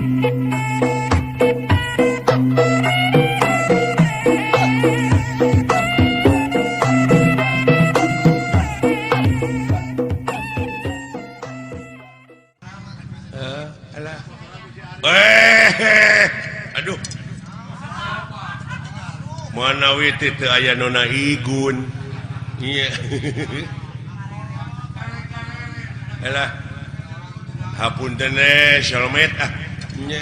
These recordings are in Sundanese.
Alah. Aduh. Mana wit teu aya nona igun. Iya. Alah. Hapunten Shalmet ah. Nya.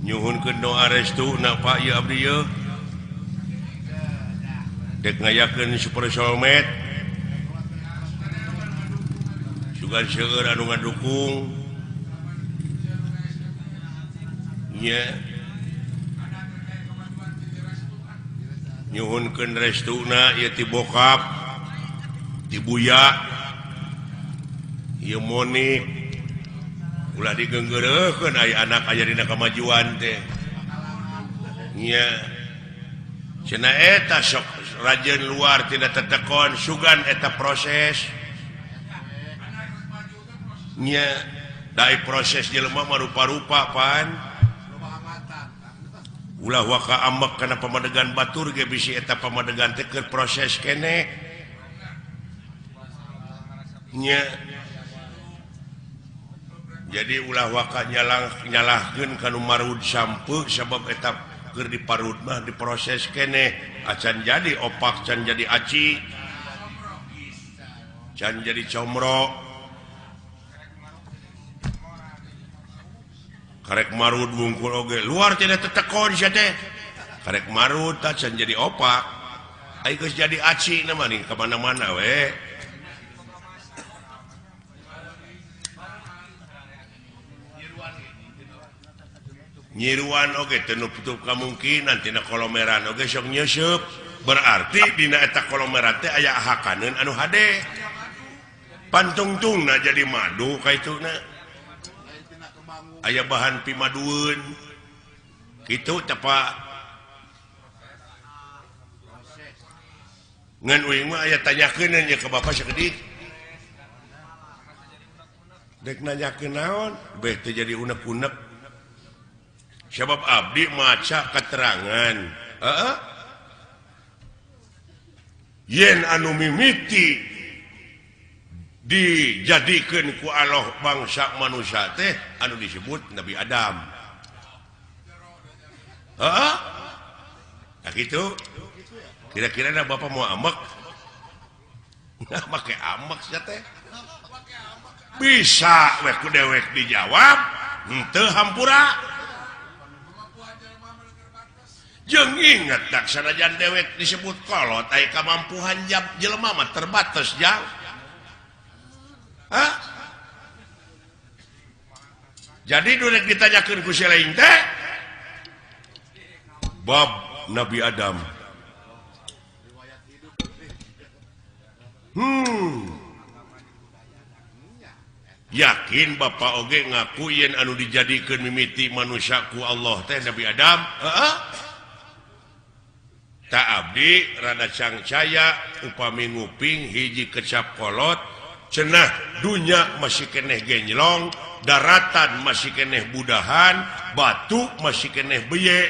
Nyuhunkeun doa restuna Pak ieu abdi ieu. Dek ngayakeun super Shalmet. Sugan seueur anu ngadukung. Nya. Nyuhunkeun restuna ieu ti bokap, ti buya, ieu Monik. Ulah digeunggeureukkeun aya anak aya dina kamajuan teh. Nya. Cenah eta sok rajeun luar tidak tetekon sugan eta proses. Nya, dai proses jelema mah rupa-rupa pan. Ulah waka ambek kana pamadegan batur ge bisi eta pamadegan teh keur proses keneh. Nya. Jadi ulah waka nyalahkeun kanu marud sampeu sabab eta keur diparud mah diproses keneh. Acan jadi opak, can jadi aci, can jadi comro, karek marud wungkul oge luar tidak tetekon sia teh karek marud tah can jadi opak ai geus jadi aci na mah nih ka mana-mana we. Nyiruan oge teu nutup kamungkinan tina kolomeran oge sok nyeusup berarti dina eta kolomeran teh aya hakaneun anu hade pantungtungna jadi madu kaituna aya bahan pimadueun kitu teh Pak ngan uing mah aya tanyakeun nya ka Bapak sakedik dek nanyakeun naon beh teh jadi unek-unek sebab abdi maca keterangan yen anu mimiti dijadikeun ku Allah bangsa manusia teh anu disebut Nabi Adam. Nah gitu. Kira-kira ada Bapak mau amek? Make amek sia teh. Bisa we ku dewek dijawab, henteu hampura. Jeung inget dak sanajan dewek disebut kolot aya kamampuhan jelema mah terbatas jang. Jadi dulek ditanyakeun ku si lain teh bab Nabi Adam. Yakin Bapak oge ngaku yen anu dijadikeun mimiti manusia ku Allah teh Nabi Adam? Tak abdi rada cangcaya upami nguping hiji kecap kolot cenah dunya masih keneh genjlong daratan masih keneh budahan batu masih keneh beye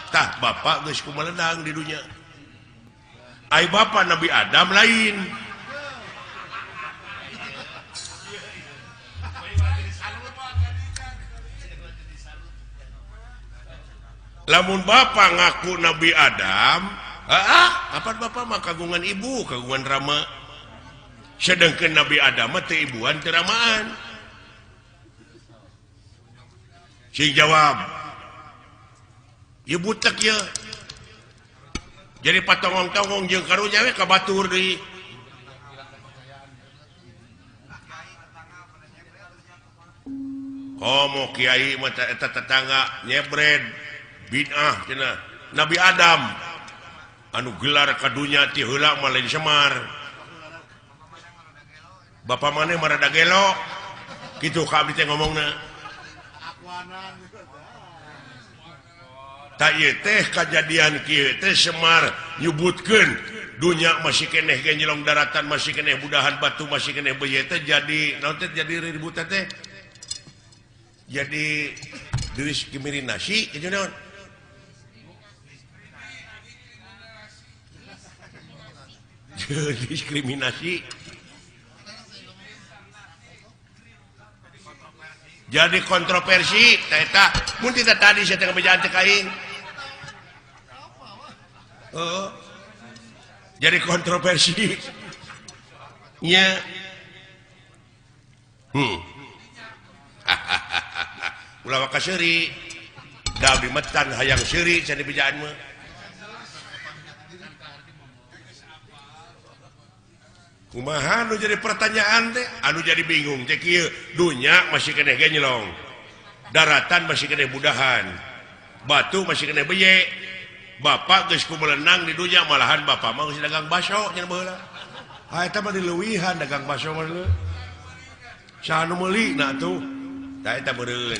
tah Bapak geus kumeledang di dunya ai Bapak Nabi Adam lain lamun Bapak ngaku Nabi Adam, apa Bapak mah kagungan ibu, kagungan rama. Sedangkan Nabi Adam mah teu ibuan teu ramaan. Sing jawab. Ieu butek ye. Jadi patongong-tongong jeung karunya we ka batur deui. Komo kiai mah eta tetangga nyebred. Bid'ah cenah Nabi Adam anu gelar kadunya ti heula mah lain Semar. Bapak maneh marada gelo. Kitu ka abdi teh ngomongna. Ta ieu teh kajadian kieu teh Semar nyebutkeun dunya masih keneh genjelong daratan masih keneh budahan batu masih keneh beye teh jadi naon teh jadi ribut teh jadi diskriminasi kitu naon diskriminasi jadi kontroversi eta mun tidak tadi saya tengah bejaan teh kain jadi kontroversi nya ulah waka seuri da dimetan hayang seuri can dibejaan mah kumaha anu jadi pertanyaan teh anu jadi bingung teh kieu dunya masih keneh genjelong daratan masih keneh budahan batu masih keneh beye bapak geus kumelenang di dunya malahan bapak mah geus dagang baso nya baheula eta mah dileuwihan dagang baso mah leuh saha nu meuli na tuh da eta meureun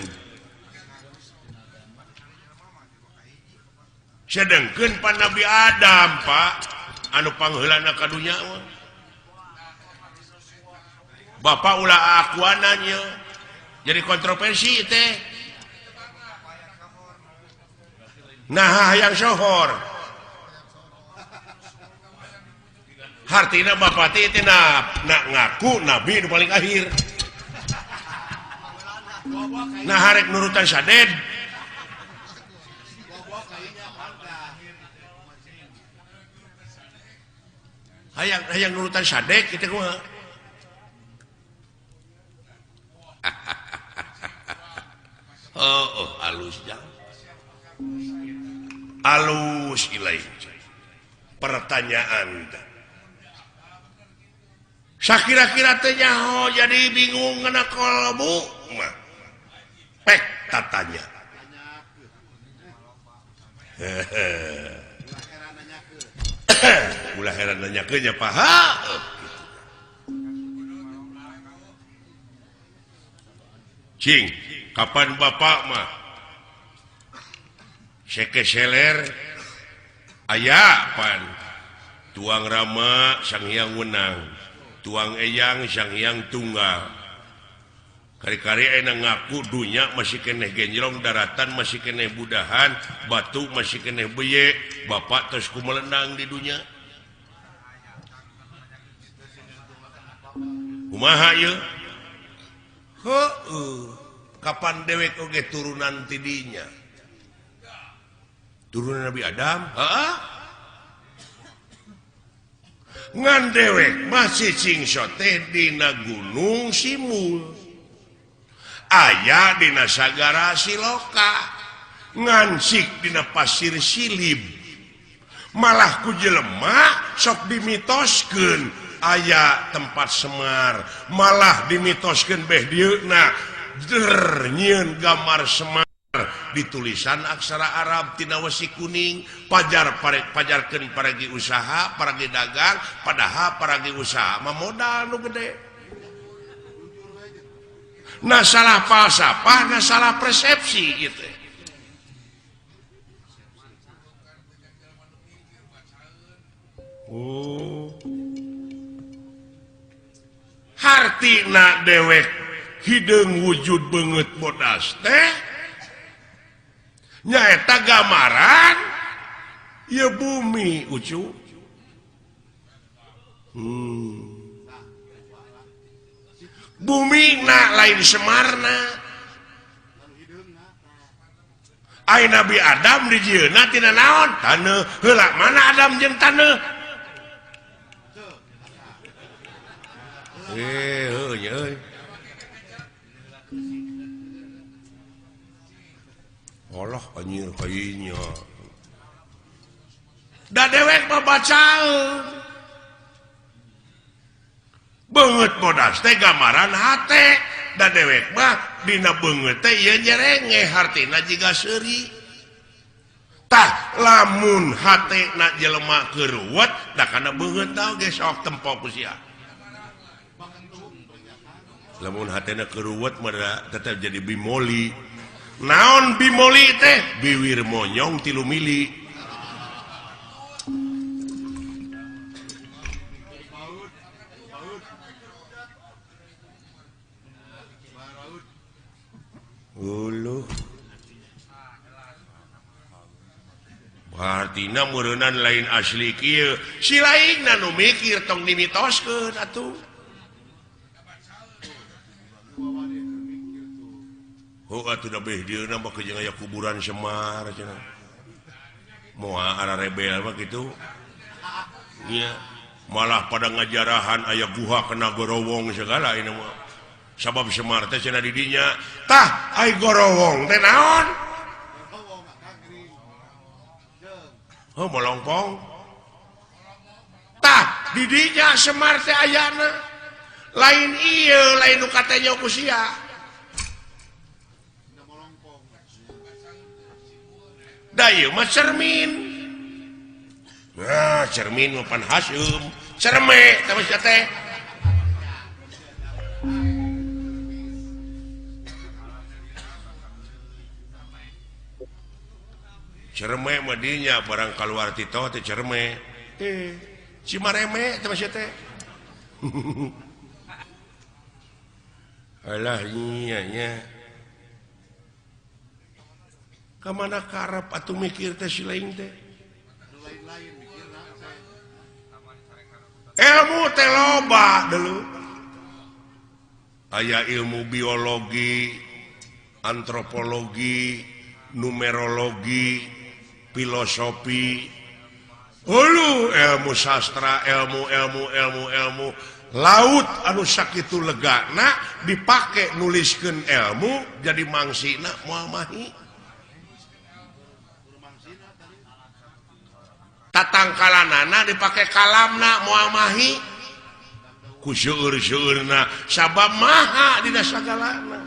sedengkeun pan Nabi Adam Pak anu pangheulana ka dunya mah bapak ulah akuananya jadi kontroversi teh nah yang sohor hartina bapak teh nak ngaku nabi nu paling akhir nah harek nurutan saded hayang nurutan sadek kita kumaha halus jang halus ilaih pertanyaan sakira-kira teh nyaho jadi bingung ngana kolbu mah pek tatanya ulah heran nanyakeun nya paha cing kapan bapak mah seke seler aya pan tuang rama sang hyang wenang tuang eyang sang hyang tunggal kari-kari aya ngaku dunya masih keneh genjlong daratan masih keneh budahan batu masih keneh beye bapak terus kumelenang di dunya kumaha ieu kapan dewek oge turunan tidinya turunan Nabi Adam ngan dewek masih cingsot teh dina gunung Simul aya dina sagara Siloka ngansik dina pasir Silib malah ku jelema sok dimitoskeun aya tempat Semar malah dimitoskeun beh dieuna nyieun gambar Semar di tulisan aksara Arab tina wesi kuning pajarkeun paragi usaha paragi dagang padahal paragi usaha mah modal nu gede nah salah falsafah nah salah persepsi gitu hartina dewek hideung wujud banget bodas teh nyaeta gambaran ya bumi ucu bumi na lain Semarna ai Nabi Adam di jieuna tina naon taneuh heula mana Adam jeung taneuh euy Allah anjir kayaknya da dewek babacaeun beungeut bodas teh gambaran hate da dewek mah dina beungeut teh ieu nyerenge hartina jiga seuri tah lamun hatena jelema keuruwet da kana beungeut tah ge sok tempo ku sia lamun hatena keuruwet mah tetep jadi bimoli naon bimoli teh biwir monyong 3 mili Artina murenan lain asli kieu si lain nu mikir tong dimitoskeun atuh atuh da beh dieuna mah kejeung aya kuburan Semar cenah moal ara rebel mah kitu nya malah pada ngajarahan aya guha kena gorowong segala ini mah sabab Semar teh cenah di dinya tah ai gorowong teh naon melongpong tah didinya Semar teh ayana lain ieu lain nu katanya ku sia da ieu mah cermin nah cermin mah pan Hasyim cerme teh sia teh cerme madinya barang keluar tito teh cerme Cimareme teh masih teh alah iya nya ka mana karep atuh mikir teh si lain teh ilmu teh loba deuleu aya ilmu biologi antropologi numerologi filosofi ilmu sastra ilmu laut anu sakitu legana dipake nuliskeun ilmu jadi mangsina moal mahi tatangkalanana dipake kalamna moal mahi ku seueur-seueurna sabab maha dina sagalana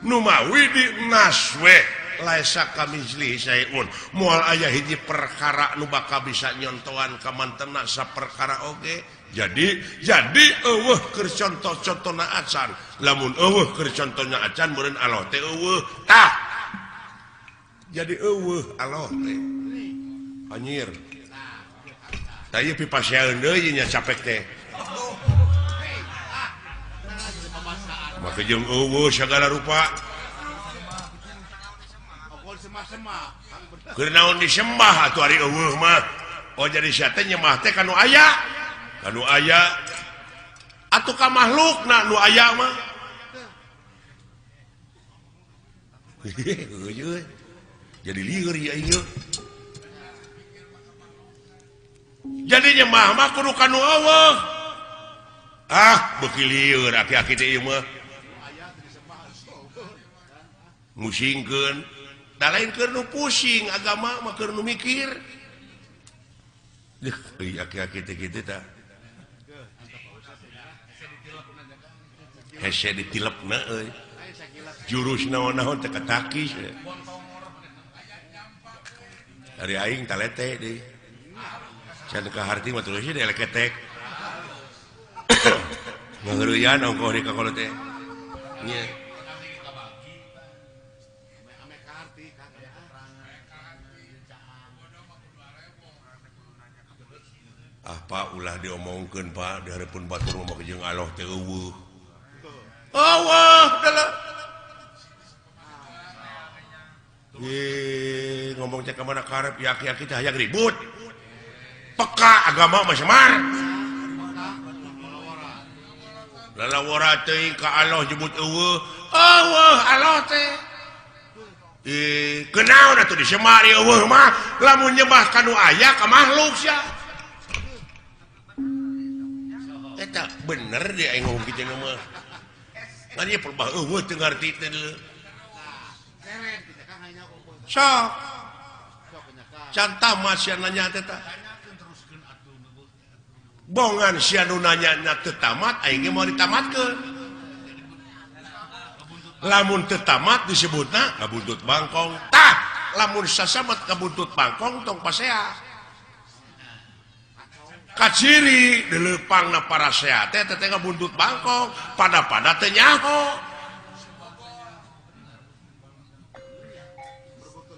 nu mawi di naswe laisa kamizli sayun moal aya hiji perkara nu bakal bisa nyontohan ka mantena saperkara oge jadi eueuh keur contoh-contohna acan lamun eueuh keur contohna acan meureun Allah teh eueuh tah jadi eueuh Allah teh anjir tah ieu pipasieun deui nya capek teh maka jeung eueuh sagala rupa keur naon disembah atuh ari eueuh mah oh jadi sia teh nyembah teh kanu aya atuh ka makhlukna nu aya mah jadi lieur ya ieu jadi nyembah mah kudu kanu eueuh beuki lieur aki-aki teh ieu mah musingkeun da lain keur nu pusing agama mah keur nu mikir aki-aki teh kitu tah hese ditilepna euy jurus naon-naon teh katakis ari aing talete deui can ka harti mah terus deui leketek ngeureuyaan ongkoh di kakolo teh nya Pak ulah diomongkeun Pak di hareupeun batur mah jeung Allah teh eueuh deuleu ngomong teh ka mana karep yaki-yaki teh hayang ribut peka agama mah Semar lalawara teh ka Allah nyebut eueuh Allah teh kenaon atuh di Semar eueuh mah lamun nyembah kanu aya ka makhluk sia eta bener dia aing ngomong kitu mah ngan ieu perbah eueuh teu ngarti teh deuleu sok can tamat sia nanya teh tah bongan sia nu nanya teu tamat aing ge moal ditamatkeun lamun teu tamat disebutna ngabuntut bangkong tah lamun sasamet ngabuntut bangkong tong pasea kaciri dilepangna para sehat teh ngabuntut bangkong pada teh nyaho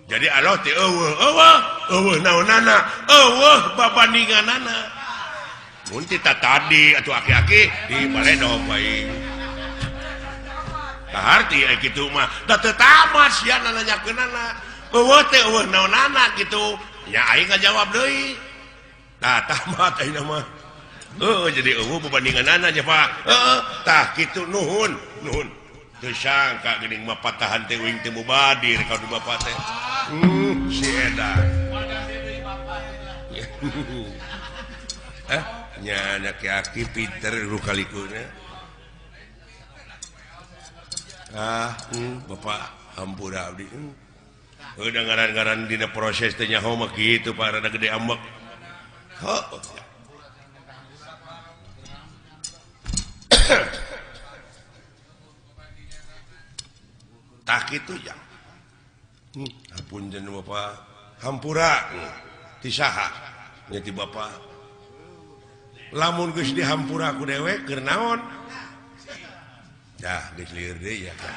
jadi Allah teh eueuh naonana eueuh babandinganana mun tita tadi atuh aki-aki di baledog bae arti gitu mah tamat sih nanyakenana naon anak gitu ya aing ngajawab deui tamat aing mah jadi berbandingan anak aja Pak tah gitu nuhun teu sangka geuning mah patahan teh wing teu mubadir ka bapak teh si edan nya aki pinter rukalikuna bapak hampura abdi udah ngaran-ngaran dina proses teh nyaho mah kitu Pak rada gede ambek tak kitu ya hapunten bapak hampura ti saha nya ti bapak lamun geus dihampura ku dewek keur naon dah geus lieur deui ya kan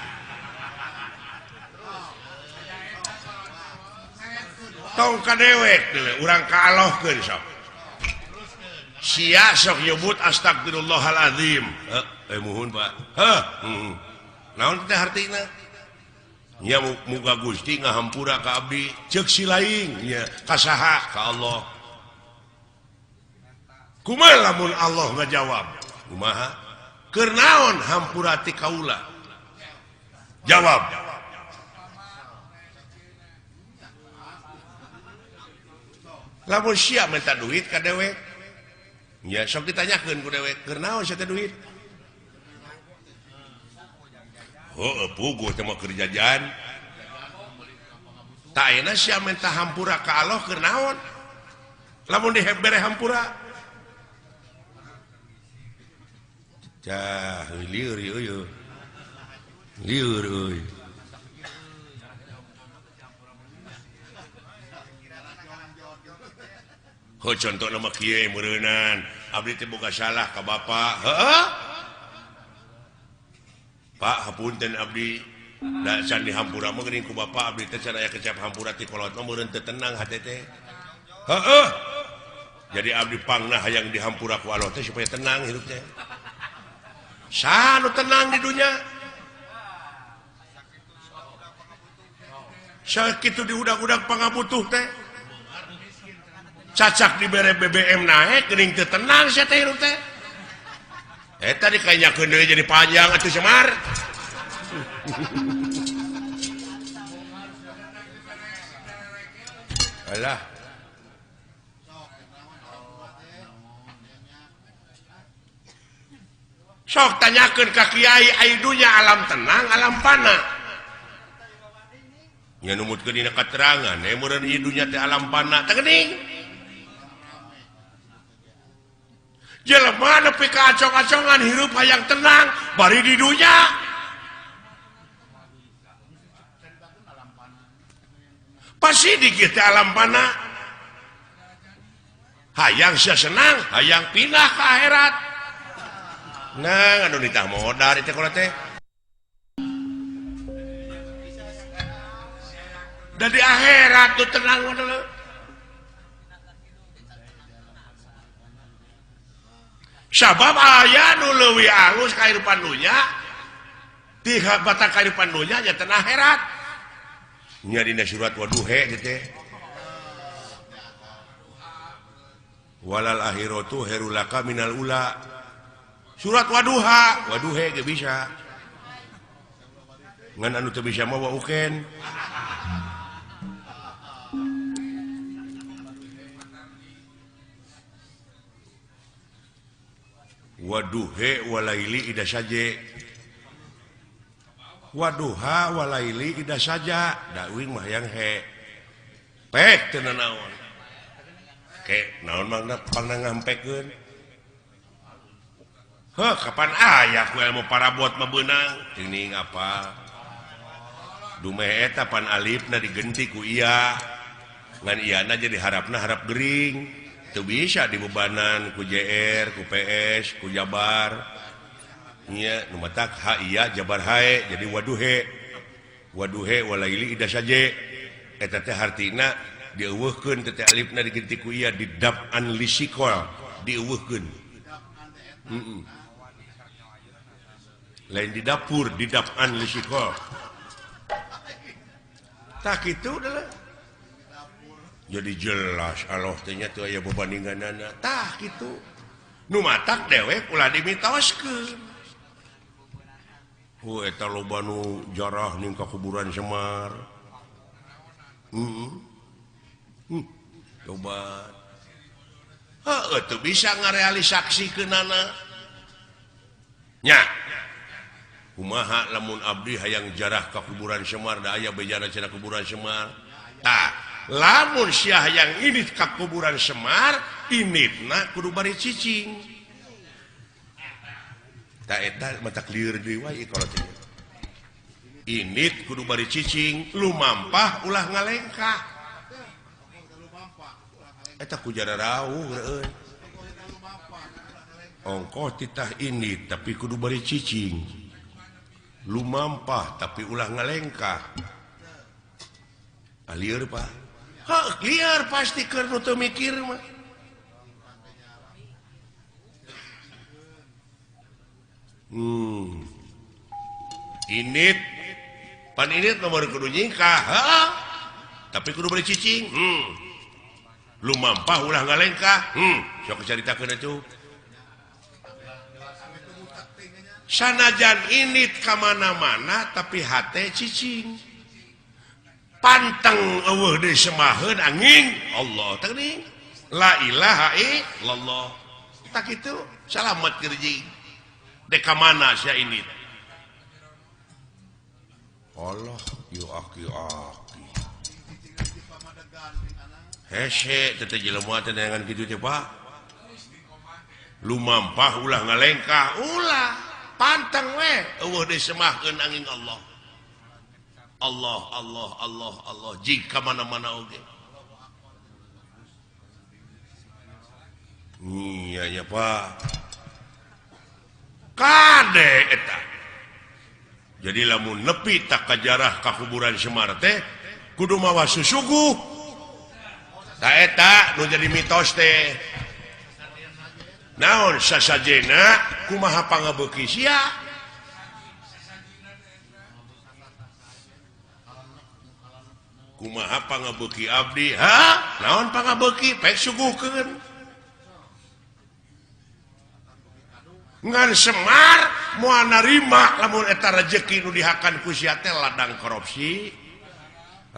tong ka dewek urang kaalofkeun sok sia sok nyebut astagfirullahalazim muhun Pak naon teh artina nya muga Gusti ngahampura ka abdi ceuk si laing nya ka saha ka Allah kumaha lamun Allah ngajawab kumaha keur naon hampura ti kaula jawab lamun sia minta duit ka dewek nya sok ditanyakeun ku dewek keur naon sia teh duit puguh teh mah keur jajan tak ayeuna sia minta hampura ka Allah keur naon lamun dibere hampura cah lieur ieu lieur euy contoh nama kieu meureunnan abdi teh boga salah ka bapak Pak hapunten abdi da can dihampura mah geuning ku bapak abdi teh can aya kecap hampura ti kolot mah meureun teu tenang hate teh jadi abdi pangnah hayang dihampura ku Allah teh supaya tenang hirup teh sanu tenang di dunya sakitu diudag-udag pangabutuh teh cacak dibere BBM naik geuning teu tenang sia teh hirup teh tadi kanyakeun deui jadi panjang atuh Semar alah sok tanyakeun ka kiai ai dunya alam tenang alam pana nya numutkeun dina katerangan meureun ieu dunya teh alam pana teh geuning jelema nepi ka acong-acongan hirup hayang tenang bari di dunya pasti di kita alam pana hayang sia senang hayang pindah ke akhirat nah anu ditah modar teh kalau teh dari akhirat tuh tenang dulu sabab aya nu leuwih alus kahirupan dunya ti batak kahirupan dunya nya teh akhirat nya dina surat Waduhe teh walal akhiratu herulaka minal ula surat Waduhe ge bisa ngan anu teu bisa mah wauken Waduhe walaili ida saja waduha walaili ida saja dakwing mah yang he pek teu naon ke naon mangna pangna ngampekeun kapan aya ku ilmu parabot mah beunang teuing apa dumeh eta pan alifna digenti ku iya ngan iyana jadi harapna harap gering teu bisa dibebanan ku JR, ku PS, ku Jabar nya nu matak ha iya Jabar hae jadi waduhe walaili ida saje eta teh hartina dieuweuhkeun teh alifna digenti ku iya didab'an lisikol dieuweuhkeun lain di dapur di dapan lisikol tak itu adalah jadi jelas Allah ternyata aya berbandinganana tah gitu nu matak dewek ulah dimitoskeun eta loba nu jarah ning ka kuburan Semar coba itu bisa ngarealisasikeunana nya kumaha lamun abdi hayang jarah ka kuburan Semar da aya bejana cenah kuburan Semar tah lamun sia hayang init ka kuburan Semar initna kudu bari cicing tah eta mata clear deui wae kalau teh init kudu bari cicing lumampah ulah ngalengkah eta ku jara rawuh euy ongkoh titah init tapi kudu bari cicing lumampah tapi ulah ngalengkah alieur Pak liar pasti keur nu teu mikir mah init pan init nomor kudu nyingkah tapi kudu beri cicing lumampah ulah ngalengkah sok caritakeun atuh sanajan init ka mana-mana tapi hate cicing panteng eueuh deui semaheun angin Allah teuing la ilaha illallah tak kitu salamet kerjing dek ka mana sia init Allah yu aki hese teh jelema teh dengan kitu teh Pak lumampah ulah ngalengkah ulah panteng we eueuh deui semaheun angin Allah Allah Allah Allah Allah jika mana-mana oge iya nya Pak kade eta jadi lamun nepi tak kajarah ka kuburan Semar teh kudu mawa susuguh ta eta nu jadi mitos teh naon sasajena kumaha pangabeuki sia kumaha pangabeuki abdi naon pangabeuki pek suguhkeun ngan Semar moal narima lamun eta rezeki nu dihakan ku sia teh ladang korupsi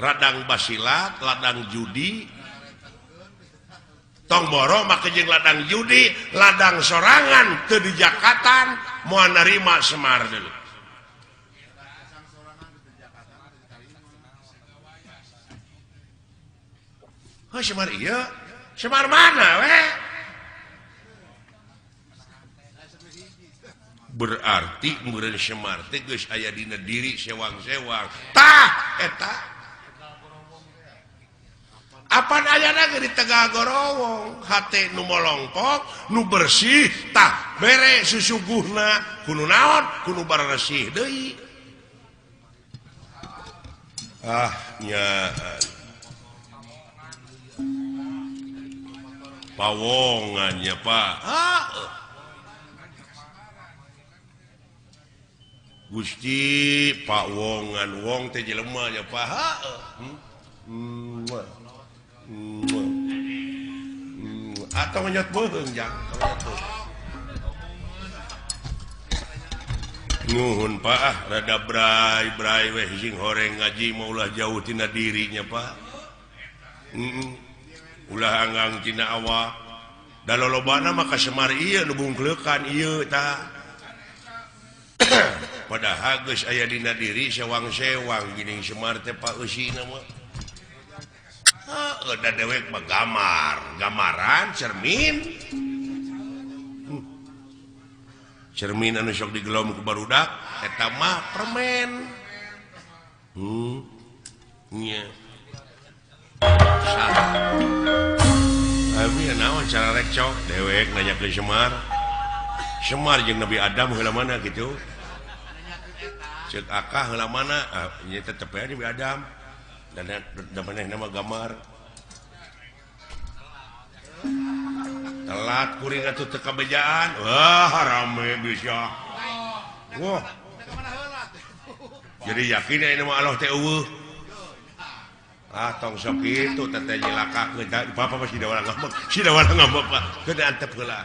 ladang basilat ladang judi tong boro make jeung ladang judi ladang sorangan teu dijakatan moal narima Semar deui Semar iya Semar mana we berarti meureun Semar teh geus aya dina diri sewang-sewang tah eta apan ayana ge di Tegal Gorowong hate nu molongpok nu bersih tah bere susuguhna kudu naon kudu baresih deui nya pawongannya Pak Gusti Pak Wongan wong teh jelema nya Pak atau nyot beuheung jang nuhun Pak rada brai-brai weh sing horeng ngaji mau ulah jauh tina dirinya Pak ulah anggang tina awak da lolobana mah ka Semar ieu nu bungkleukan ieu tah padahal geus aya dina diri sewang-sewang geuning Semar teh Pak eusina mah da dewek mah gamaran cermin anu sok digelom ku barudak eta mah permen nya abi naon cara rek cok dewek nanya ke Semar jeung Nabi Adam heula mana kitu ceuk akah heula mana nya tetep we Nabi Adam dan maneh nama gamar telat kuring atuh teu kabejaan wah rame bisa wah jadi yakin ini mah Allah teh eueuh tong sok itu teteh nyilaka bapak masih da ngambek Pak keun antep heula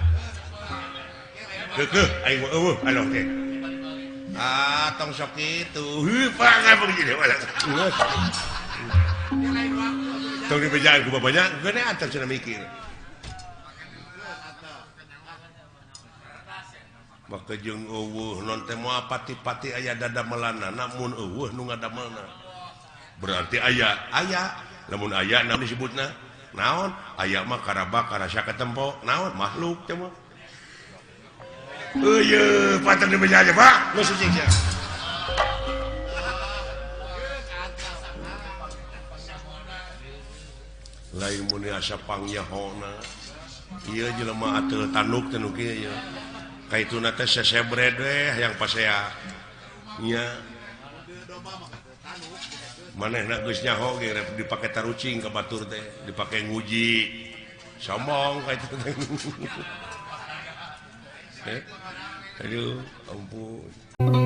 keuh aing mah eueuh Allah teh tong sok itu Pak ngambek jadi wala tong dibejaan ku bapaknya geus antep cenah mikir maka jeung eueuh non teh moal pati-pati aya dadamelanna namun eueuh nu ngadamelna berarti aya lamun aya naon disebutna naon aya mah karaba karasa ketempo naon makhluk teh mah eueuh paten dibeja aja Pak nu suci sia lain mun asa pangyahona ieu jelema ateul tanduk teh nu kieu ya kaituna teh sesebred we yang pasea nya manehna geus nyaho ge dipake tarucing ka batur teh dipake nguji sombong ka itu aduh ampun